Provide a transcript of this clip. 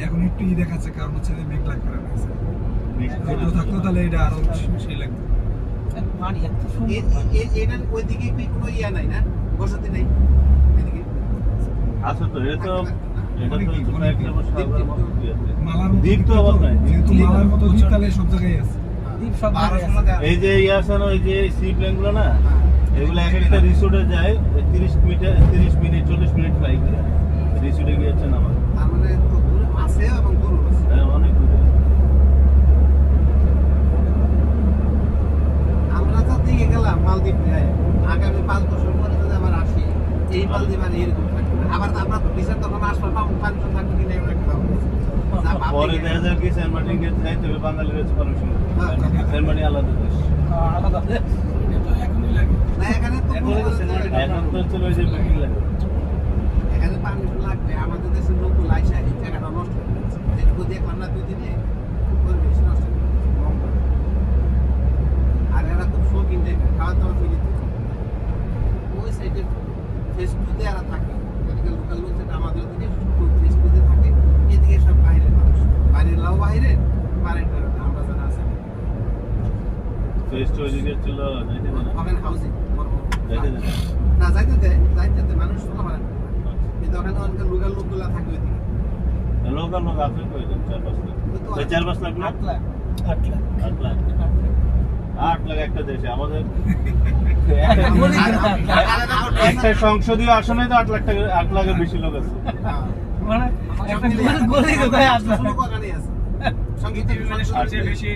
এখন একটু দেখাচ্ছে কারণ হচ্ছে মেঘলা করে রয়েছে, একটু থাকতো তাহলে এটা আরো সেই লাগতো। ওইদিকে কোনো ইয়া নাই না, বসতি নাই এদিকে আছে তো। এটা মালার মতো দ্বীপ তাহলে সব জায়গায় আছে। এই যে ইয়ে আছে না, ওই যে সি প্লেন গুলো না, এগুলো এক একটা রিসোর্টে যায় 30 মিনিট 40 মিনিট ফ্লাই করে রিসোর্টে গিয়েছেন আমার। তার মানে আছে এবং দূর আছে, অনেক দূরে। আমরা তো দিকে গেলাম মালদ্বীপ, আগামী 5 বছর পরে যদি আবার আসি এই মালদ্বীপ আর এরকম থাকবে না। আবার আমরা তো বিচার তখন আসবার পারমিশন থাকবে কিনা এমন একটা পরে দেখা যায় কি সেন্ট মার্টিন কে যাইতে হবে, বাঙালির কাছে পারমিশন। সেন্ট মার্টিন আলাদা দেশ, আলাদা দেশ। না এখানে তো এখন তো চলে যে বুকিং লাগে, এখানে পারমিশন লাগবে। আমাদের দেশের লোক লাইসা এই জায়গাটা নষ্ট করে দিচ্ছে, যেটুকু দেখলাম না 2 দিনে পরিবেশ নষ্ট করে দিচ্ছে। আর এরা খুব শৌখিন টাইপের, খাওয়া দাওয়া ফ্রি দিচ্ছে। ওই সাইডে ফেস টুতে এরা থাকে, এদিকে লোকাল লোক যেটা আমাদের ওদিকে ফেস টুতে থাকে, এদিকে সব বাইরের মানুষ, বাইরের লাও বাইরে, বাইরের আমরা যারা আছে ফেস টু ওইদিকে ছিল যাইতে দেয় না, ওখানে হাউজিং যাইতে দেয় না, যাইতে দেয় মানুষ চলা পারে না। কিন্তু ওখানে অনেক লোকাল লোকগুলা থাকে ওইদিকে। লোকাল লোক আছে কই দেন 4-5 লাখ, 4-5 লাখ না, 8 লাখ একটা দেশে। আমাদের একটা সংসদীয় আসনে তো 8 লাখ টাকা, 8 লাখের বেশি লোক আছে। মানে একটা গলি তো 8 লাখ লোক ওখানে আছে, সংগীত বেশি।